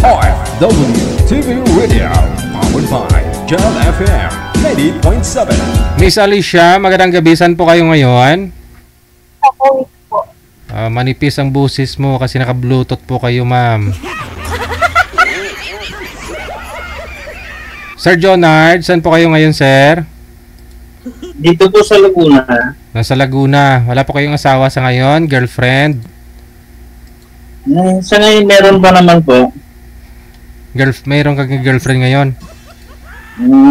OFWTV Radio, powered by Jal FM 90.7. Miss Alicia, magandang gabi. Saan po kayo ngayon? Ako po. Manipis ang busis mo kasi naka-bluetooth po kayo, ma'am. Sir Jonard, saan po kayo ngayon, sir? Dito po sa Laguna. Nasa Laguna. Wala po kayong asawa sa ngayon? Girlfriend? Sa ngayon, meron pa naman po. Mayroon kang girlfriend ngayon?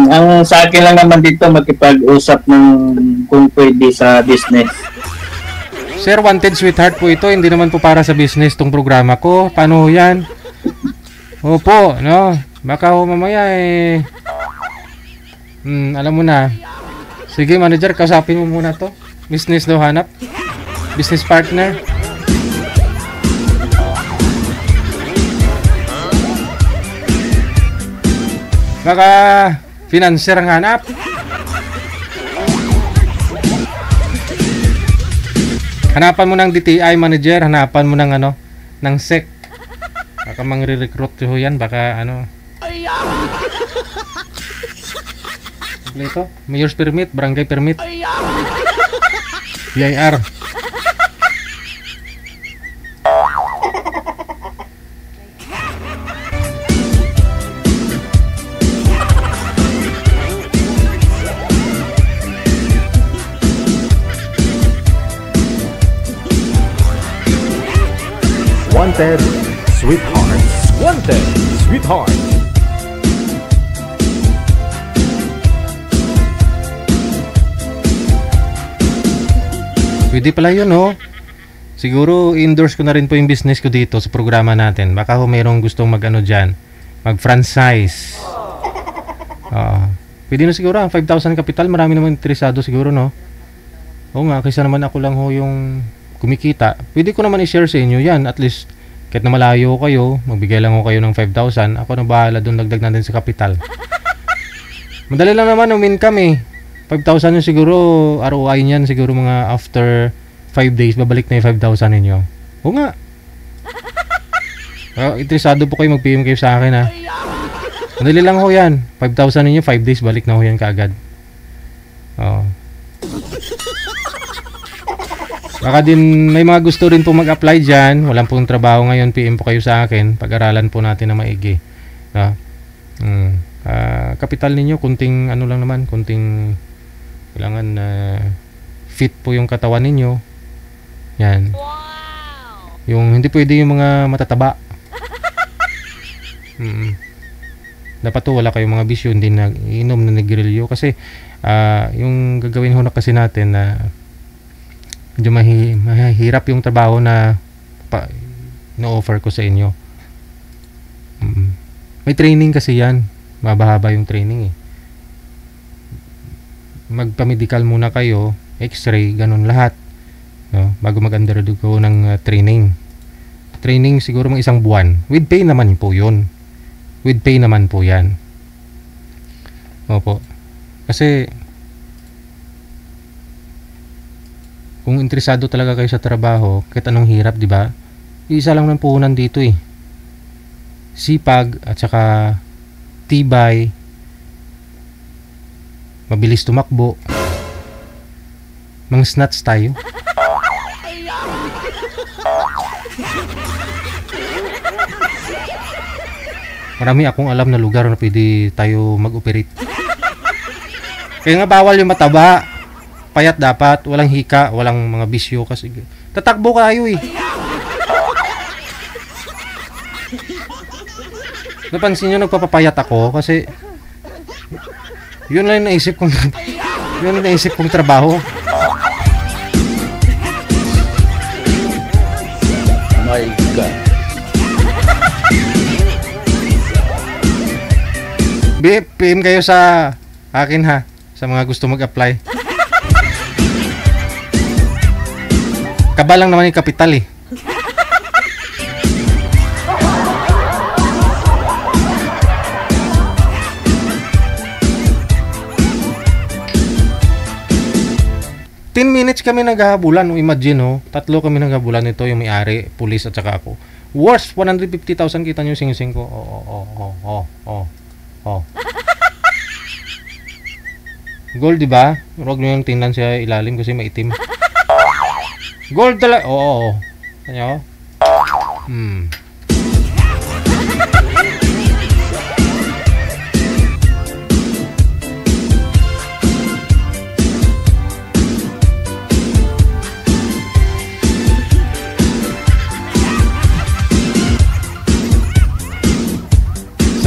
Ang sa akin lang naman dito, makipag-usap ng kung pwede sa business. Sir, wanted sweetheart po ito. Hindi naman po para sa business tong programa ko. Paano yan? Opo, no? Baka ho mamaya alam mo na. Sige, manager, kausapin mo muna to. Business daw hanap. Business partner. Baka financier ang hanap. Hanapan mo ng DTI manager, hanapan mo ng ng SEC. Baka mangre-recruit ho yan, baka ito, mayor's permit, barangay permit. BIR. Wanted Sweethearts. Wanted Sweetheart. Pwede pala yun, no? Siguro, endorse ko na rin po yung business ko dito sa programa natin. Baka ho mayroong gustong dyan. Mag-franchise. Pwede na siguro, 5,000 kapital. Marami naman interesado siguro, no? Oo nga, kaysa naman ako lang ho yung kumikita. Pwede ko naman i-share sa inyo yan. At least, kahit na malayo kayo, magbigay lang ho kayo ng 5,000. Ako na bahala doon, dagdag natin sa kapital. Madali lang naman, income eh. 5,000 yung siguro, ROI niyan siguro mga after 5 days, babalik na yung 5,000 ninyo. Oo nga. Interesado po kayo, mag-PM kayo sa akin ha. Madali lang ho yan. 5,000 ninyo, 5 days, balik na ho yan kaagad. Baka din may mga gusto rin po mag-apply dyan. Walang pong trabaho ngayon, PM po kayo sa akin. Pag-aralan po natin na maigi. Kapital ninyo, kunting lang naman, kunting kailangan fit po yung katawan ninyo. Yan. Yung hindi pwede yung mga matataba. Dapat to wala kayong mga bisyo, hindi nag-inom na nagrilyo kasi yung gagawin ho na kasi natin na medyo mahirap yung trabaho na na-offer ko sa inyo. May training kasi yan. Mabahaba yung training eh. Magpa-medical muna kayo, x-ray, ganun lahat. No? Bago mag-undergo ng training. Training siguro mga 1 buwan. With pay naman po yun. With pay naman po yan. Opo. Kasi kung interesado talaga kayo sa trabaho, kahit anong hirap, di ba? Isa lang ng puhunan dito eh. Sipag at saka tibay, mabilis tumakbo, mga snatch tayo. Marami akong alam na lugar na pwede tayo mag-operate. Kaya nga bawal yung mataba. Payat dapat, walang hika, walang mga bisyo kasi tatakbo kayo eh. Napansin nyo nagpapapayat ako kasi yun lang naisip kong trabaho. My God. PM kayo sa akin ha, sa mga gusto mag-apply. Kaba lang naman yung kapital eh. Ten minutes kami naghahabulan. Imagine 3 kami naghahabulan nito, yung may-ari, pulis at saka ako. Worth 150,000. Kita nyo yung sing-sing ko. Oh. Gold, di ba? Huwag nyo yung tingnan siya ilalim kasi maitim. Gold talaga. Oo. Ano?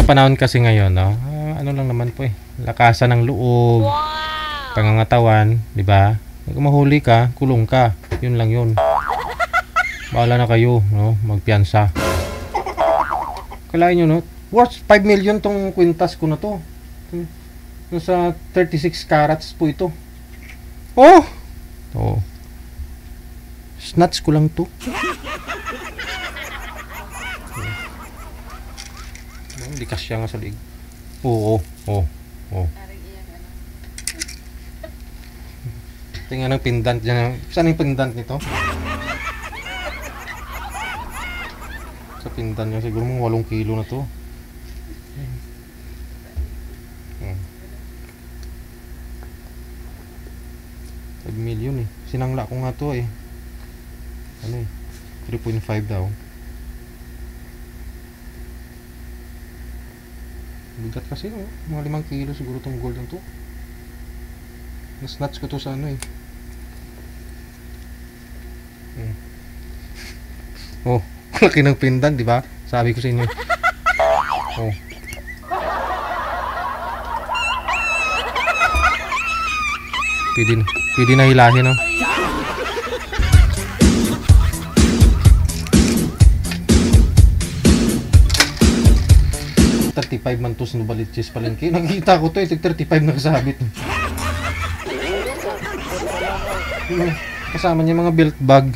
Panahon kasi ngayon, no? Ano lang naman po lakasan ng loob, pangangatawan, di ba? Kung mahuli ka, kulong ka. Yun lang yun. Bahala na kayo, no? Magpiyansa. Kalahin nyo, no? Worth 5 million tong kwintas ko na to. Nasa 36 carats po ito. Oh! Snatch ko lang to. Likas siya nga sa liig. Oo. Tingnan ng pendant dyan. Saan yung pendant nito? Sa pendant niya. Siguro mga 8 kilo na to. 5 million eh. Sinangla ko nga to eh. Ano eh. 3.5 daw. Bigat kasi, no? Mga 5 kilo siguro itong gold na to. Nasnatch ko to sa ano eh. Oh, laki ng pendant, di ba? Sabi ko sa inyo. Oh. Pwede na hilahin, no? $35 man to sa Novaliches palengke. Nakikita ko to eh, $35 na kasabit. Kasama niya mga belt bag.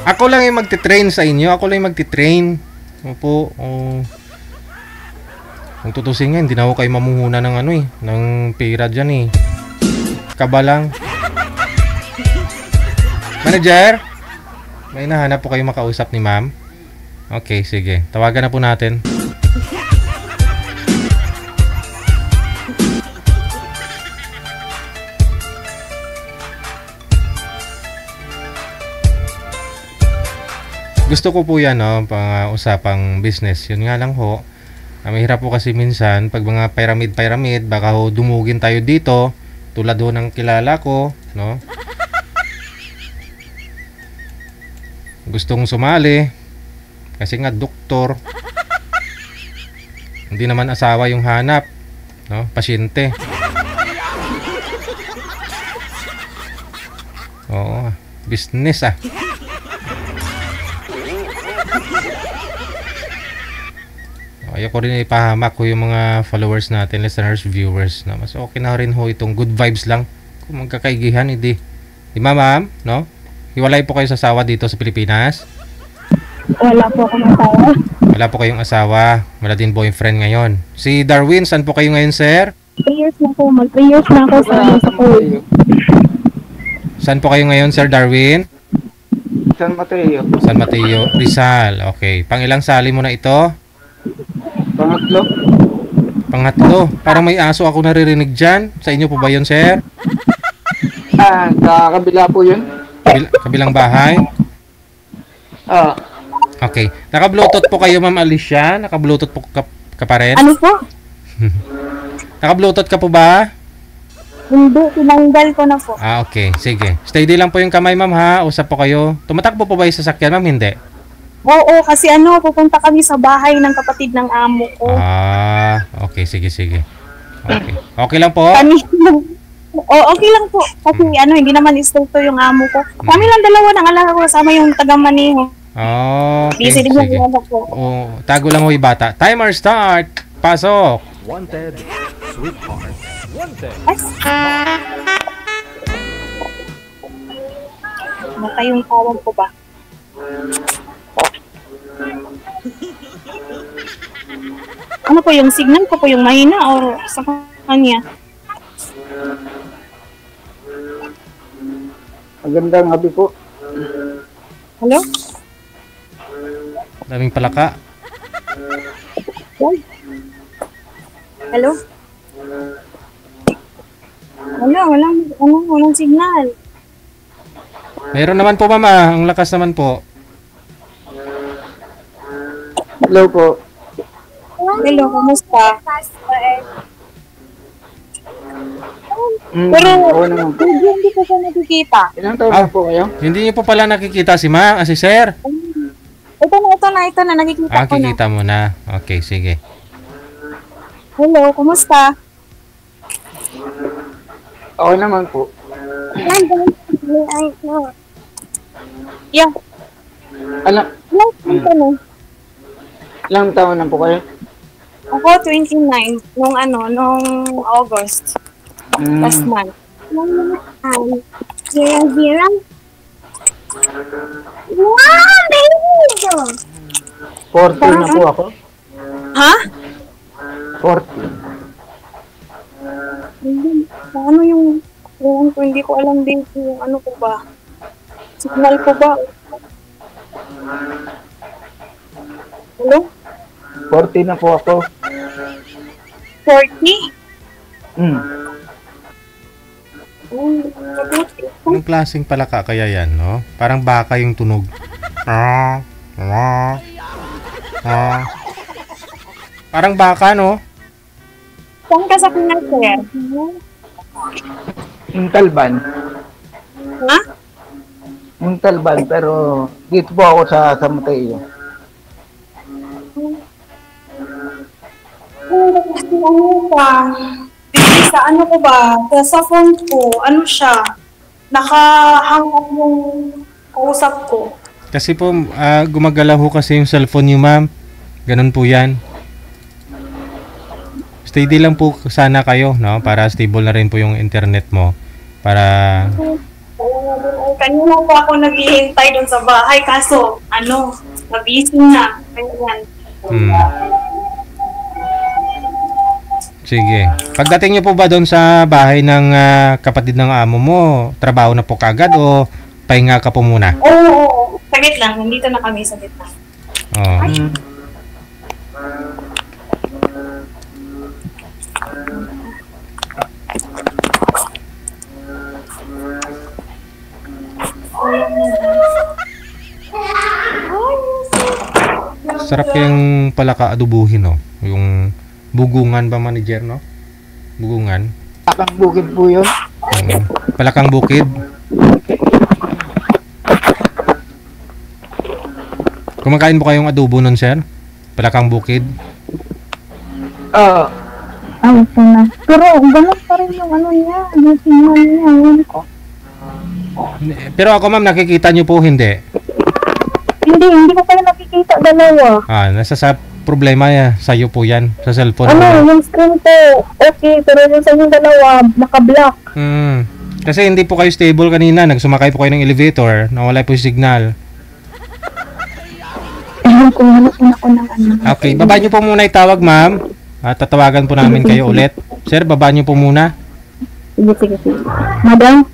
Ako lang yung magti-train sa inyo. Ako lang yung magti-train. Opo. Kung tutusin nga, hindi na ako kayo mamuhuna ng ano eh, ng pera dyan eh. Kaba lang. Manager? May nahanap po kayo makausap ni ma'am? Okay, sige. Tawagan na po natin. Gusto ko po yan, no? Pang-usapang business. Yun nga lang ho. Mahirap po kasi minsan pag mga pyramid baka ho dumugin tayo dito tulad ho ng kilala ko, no? Gustong sumali kasi nga doktor, hindi naman asawa yung hanap, no? Pasyente. Oo, business ah. Ayoko rin ipahamak ko yung mga followers natin, listeners, viewers na mas okay na rin ho itong good vibes lang. Kung magkakaigihan, hindi. Di ba, ma'am? No? Hiwalay po kayo sa asawa dito sa Pilipinas? Wala po akong asawa. Wala po kayong asawa. Wala din boyfriend ngayon. Si Darwin, saan po kayo ngayon, sir? 3 years na po. 3 years na ako sa Kuwait. Saan po kayo ngayon, Sir Darwin? San Mateo. San Mateo, Rizal. Okay. Pangilang sali mo na ito? Pangatlo. Parang may aso ako naririnig dyan. Sa inyo po ba yun, sir? Sa kabila po yun. Kabilang bahay? Okay. Naka-bluetooth po kayo, Ma'am Alicia? Naka-bluetooth po ka pa rin? Ano po? Naka-bluetooth ka po ba? Hindi, tinanggal ko na po. Okay. Sige. Steady lang po yung kamay, ma'am, ha? Usap po kayo. Tumatakbo po ba yung sasakyan, ma'am? Hindi. Oo, kasi pupunta kami sa bahay ng kapatid ng amo ko. Okay. Sige. Okay. Okay lang po? Okay lang po. Kasi hindi naman istructo yung amo ko. Kami lang dalawa ng alaga ko kasama yung taga-Maniho. Okay, busy din sige. yung po. Tago lang ho yung bata. Timer start. Pasok. Wanted, sweetheart. Wanted. Baka yung tawag ko ba? Ano po yung signal ko po yung mahina or sa kanya? Magandang gabi po. Hello? Daming palaka. Hello? Walang signal. Meron naman po mama, ang lakas naman po. Hello po. Hello, kumusta? Pero, Oo naman po. hindi ko siya nakikita. Ilang taon na po kayo? Hindi niyo po pala nakikita si si sir. Ito na, nakikita Ah, ko na. kikita mo na. Okay, sige. Hello, kumusta? Oo naman po. Yeah, Alam, ilang taon na po kayo? ako 29 nung August last month. Wow, baby! 40 na po ako. Ha? 40. Ano yung hindi ko alam din yung ano ko ba? Signal ko ba? Hello? 40 na po ako. 40? Mabuti. Anong klaseng palaka kaya yan, no? Parang baka yung tunog. Parang baka, no? Saan ka sa kanya, sir? Muntalban. Ha? Muntalban, pero dito po ako sa Mateo. Ano ba? Sa ano ko ba? Sa phone ko, ano siya? Naka-hang up yung kausap ko. Kasi po, gumagalaw ho kasi yung cellphone niyo, ma'am. Ganun po yan. Steady lang po sana kayo, no? Para stable na rin po yung internet mo. Para... Kanina po ako naghihintay dun sa bahay, kaso, nabisi na. Ganyan. Sige. Pagdating niyo po ba doon sa bahay ng kapatid ng amo mo, trabaho na po kagad o pahinga ka po muna? Oo. Saglit lang. Nandito na kami. Saglit lang. Oh. Sarap yung palaka adubuhin, no? Yung bugungan ba, manager, no? Bugungan. Akang bukid po yun. Palakang bukid. Kumakain po kayong adobo nun, sir? Palakang bukid. Ito na. Pero ganun pa rin yung niya. Yung signal niya. Yun ko. Pero ako, ma'am, nakikita nyo po, hindi? Hindi ko pala nakikita dalawa. Nasa sa problema sa'yo po yan, sa cellphone. Yung screen ko, okay. Pero yung sa yung dalawa, naka-block. Kasi hindi po kayo stable kanina. Nagsumakay po kayo ng elevator. Nawala po yung signal. Kung hanap na ako ng Okay, baba nyo po muna itawag, ma'am. At tatawagan po namin kayo ulit. Sir, baba nyo po muna. Sige. Madam?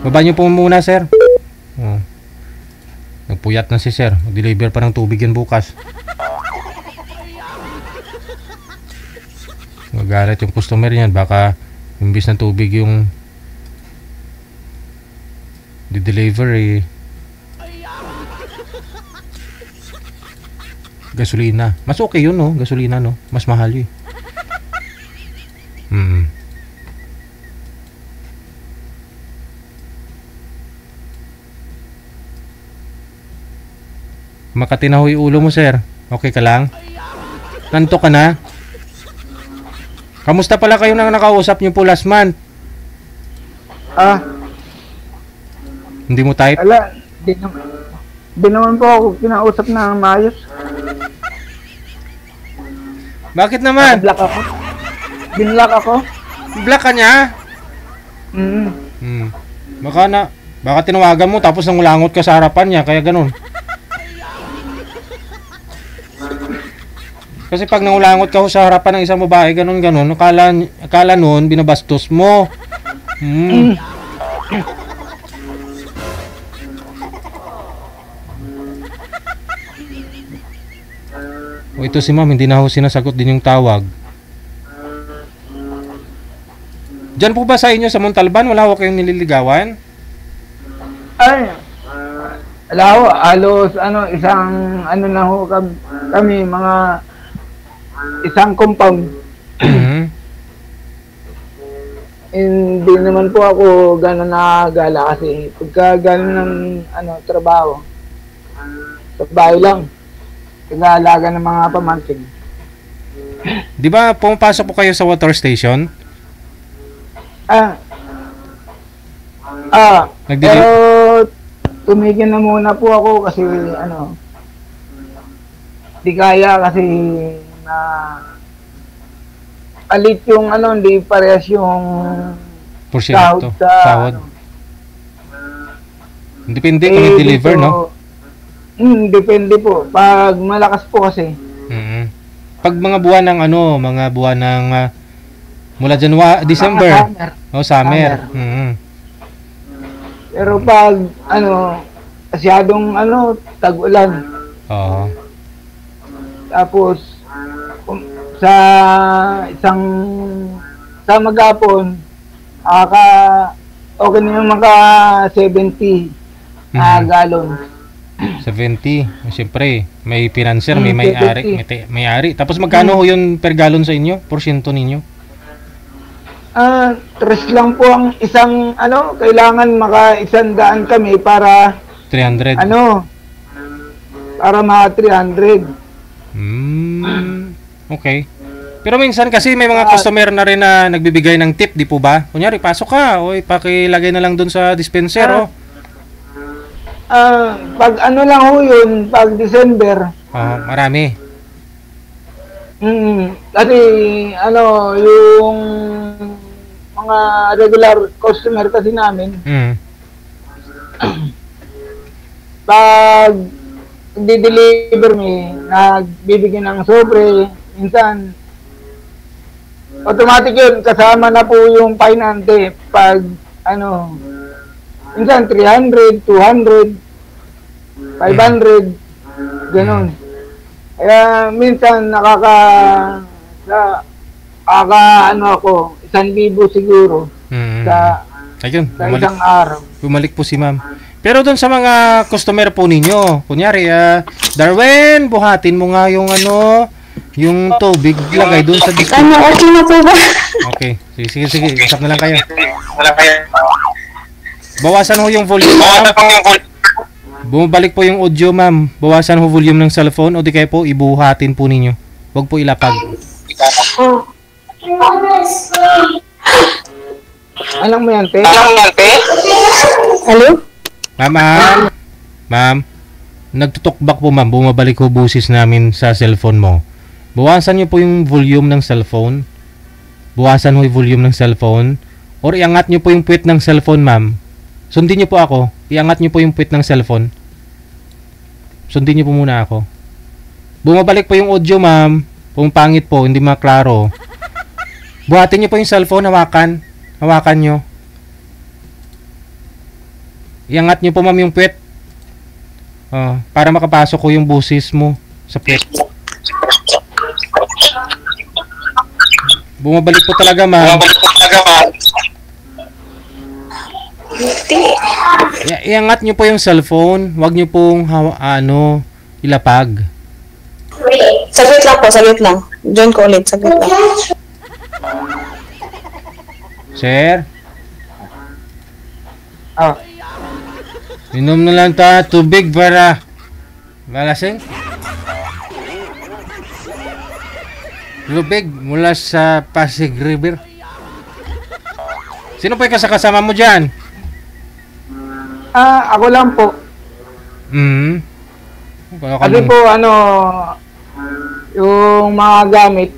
Baba nyo po muna, sir. Nagpuyat na si sir. Mag-deliver pa ng tubig yan bukas. Magalit yung customer yan. Baka imbis ng tubig yung di-deliver gasolina. Mas okay yun, no? Gasolina, no? Mas mahal yun. Makati na ho yung ulo mo, sir. Okay ka lang? Nanto ka na? Kamusta pala kayo nang nakausap niyo po last month? Hindi mo type? Di naman po ako kinausap na maayos. Bakit naman? Black ako. Binlock ako. Black ka niya? Baka tinawagan mo tapos nangulangot ka sa harapan niya, kaya ganun. Kasi pag nangulangot ka ho sa harapan ng isang babae, ganun, akala nun, binabastos mo. O ito si ma'am, hindi na ho sinasagot din yung tawag. Diyan po ba sa inyo sa Montalban, wala ho kayong nililigawan? Ay, wala ho, halos isang na ho kami mga isang compound. Hindi naman po ako gano'n nakagala kasi pagka gano'n ng trabaho, sa bahay lang, nag-aalaga ng mga pamangkin. Di ba pumapasok po kayo sa water station? Pero tumigil na muna po ako kasi di kaya kasi na alit yung hindi parehas yung Porsyento, sa sahod. Depende kung i-deliver, dito, no? Depende po. Pag malakas po kasi. Pag mga buwan ng mga buwan ng mula December. Summer. Summer. Pero pag masyadong tag-ulan. Oo. Tapos sa maghapon okay na yung mga 70 gallon. 70. Siyempre, may financer, may may-ari. Tapos magkano ho yun per gallon sa inyo? Porsyento ninyo? 3 lang po ang isang kailangan maka 100 kami para 300. Para mga 300. Okay. Pero minsan kasi may mga customer na rin na nagbibigay ng tip, di po ba? Kunyari, pasok ka, pakilagay na lang dun sa dispenser, Pag lang ho yun, pag December. Marami. Kasi yung mga regular customer kasi namin, pag di-deliver nagbibigyan ng sobre, minsan automatic yun, kasama na po yung finance pag minsan 300, 200, 500, ganun. Kaya minsan ako, 1,000 siguro sa isang araw. Bumalik po si ma'am. Pero doon sa mga customer po ninyo, kunyari, Darwin, buhatin mo nga yung yung tubig, lagay doon sa dispenser. Okay na po ba? Okay. Sige. Usap na lang kayo. Bawasan ho yung volume, ma'am. Bumabalik po yung audio, ma'am. Bawasan ho volume ng cellphone o di kaya po ibuhatin po ninyo. Huwag po ilapag. Alam mo yan, te? Hello? Ma'am, nagtutukbak po, ma'am. Bumabalik ho busis namin sa cellphone mo. Bawasan niyo po yung volume ng cellphone. Bawasan ho yung volume ng cellphone. Or iangat niyo po yung puwet ng cellphone, ma'am. Sundin niyo po ako. Iangat niyo po yung puwet ng cellphone. Sundin niyo po muna ako. Bumabalik po yung audio, ma'am. Pumapangit po, hindi maklaro. Buhatin niyo po yung cellphone, hawakan. Hawakan niyo. Iangat niyo po, ma'am, yung puwet. Para makapasok ko yung busis mo sa puwet. Bumabalik po talaga, ma'am. Iangat niyo po yung cellphone. Huwag niyo pong ilapag. Saglit lang. Join ko ulit, saglit lang. Sir? Inom na lang tubig para malasing. Lubig mula sa Pasig River. Sino po yung kasama mo dyan? Ako lang po. Kasi po, yung mga gamit.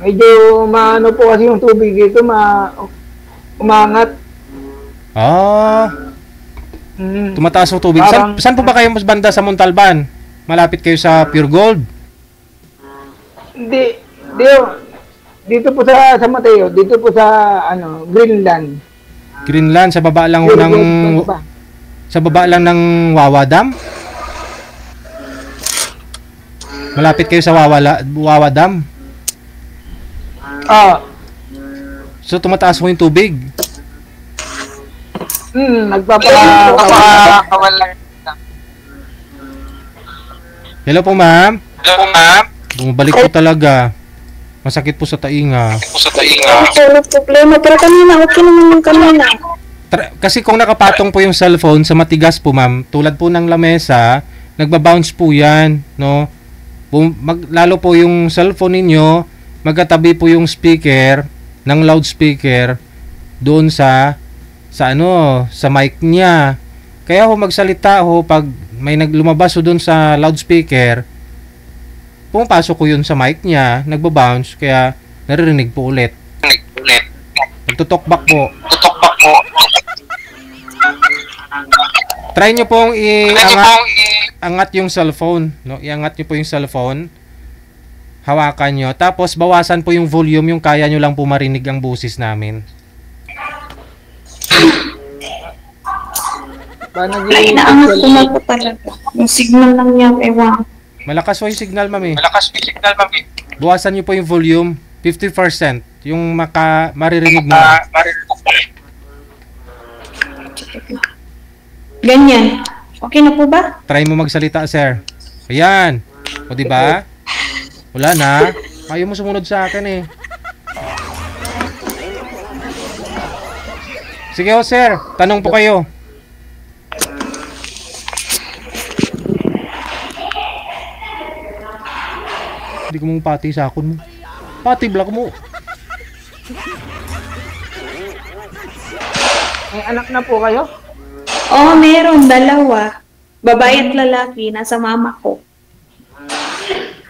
Medyo maano po kasi yung tubig dito, umangat. Tumataas yung tubig. Parang- Saan po ba kayo mas banda sa Montalban? Malapit kayo sa Pure Gold? Hindi, dito po sa Mateo, dito po sa Greenland. Greenland, sa baba lang Pure ng Gold ba? sa baba lang ng Wawa Dam? Malapit kayo sa Wawa Dam? Ah, So tumataas po yung tubig. nagpapakawalan. Hello po, ma'am. Bumabalik po talaga. Masakit po sa tainga. Wala problema. Pero kanina, okay naman yung kanina. Kasi kung nakapatong po yung cellphone sa matigas po, ma'am, tulad po ng lamesa, nagbabounce po yan, no? Lalo po yung cellphone ninyo, magkatabi po yung speaker ng loudspeaker doon sa mic niya. Kaya ho magsalita ho pag may lumabas ho doon sa loudspeaker, pumapasok ko yun sa mic niya, nagbabounce, kaya naririnig po ulit. Nagtutok-back po. Try nyo pong angat yung cellphone, no? Iangat nyo po yung cellphone. Hawakan nyo. Tapos bawasan po yung volume, yung kaya nyo lang po marinig ang boses namin. Ay, naangat ko na po talaga. Yung signal lang niya, ewan. Malakas po yung signal, mami. Bawasan nyo po yung volume. 50%. Yung maririnig mo. Ganyan. Okay na po ba? Try mo magsalita, sir. Ayan. O, diba? Wala na. Ayaw mo sumunod sa akin eh. Sige ho, sir. Tanong po kayo. Hindi ko mong pati sa akon mo. Pati block mo. May anak na po kayo? Oo, meron. Dalawa. Babae at lalaki. Nasa mama ko.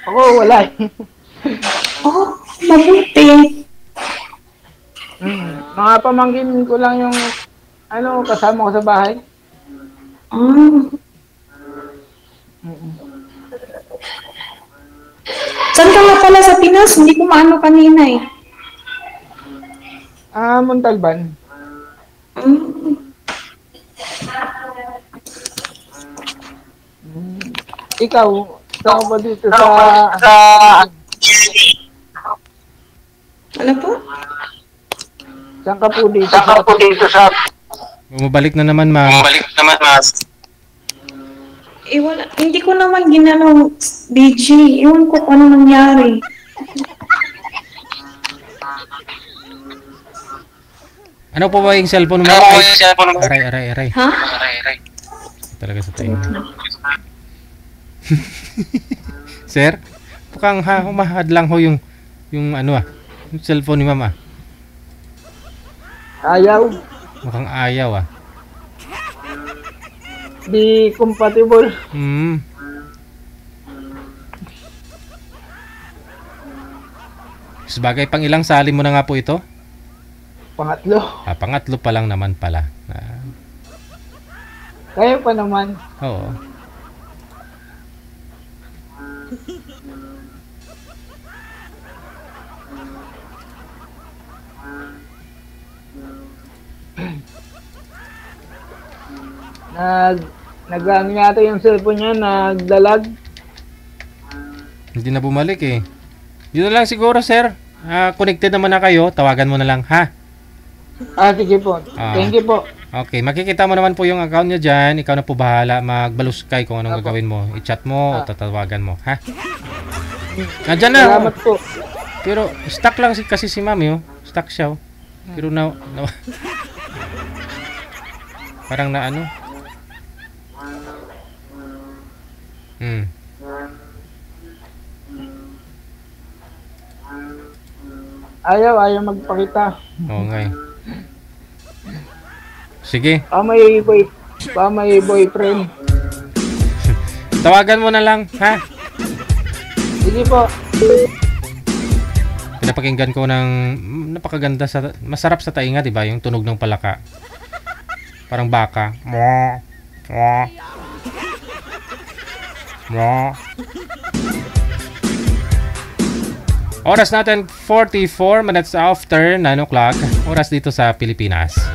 Ako, wala. Oh, mabuti. Mga pamangkin ko lang yung kasama ko sa bahay. Saan ka nga pala sa Pinas? Hindi ko maano kanina eh. Montalban. Ikaw ba dito sa... Ano po? Saan ka po dito sa... Bumabalik na naman, ma'am. Eh, wala. Hindi ko naman ginanong BG. Iwan ko kung ano nangyari. Ano po ba yung cellphone mo? Aray. Ha? Talaga sa tayo. Sir, mukhang humahad lang ho yung yung cellphone ni mama. Ayaw. Mukhang ayaw ah. Di compatible. Sabagay, pang ilang sali mo na nga po ito? Pangatlo. Pangatlo pa lang naman pala. Kaya pa naman. Oo. Nag-ano yata yung cellphone niya, nagdalag. Hindi na bumalik eh. Yun na lang siguro, sir. Connected naman na kayo. Tawagan mo na lang, ha? Sige po. Thank you po. Okay, makikita mo naman po yung account niya dyan. Ikaw na po bahala magbaluskay kung anong gagawin mo. I-chat mo o tatawagan mo, ha? Nandyan na. Salamat po. Pero stuck lang kasi si mami, oh. Stuck siya, oh. Pero parang na ano. Ayaw magpakita. Oo nga eh. Sige. May boyfriend. Tawagan mo na lang, ha? Sige po. Pinapakinggan ko ng napakaganda masarap sa tainga, 'di ba? Yung tunog ng palaka. Parang baka. Oras natin 44 minutes after 9 o'clock. Oras dito sa Pilipinas.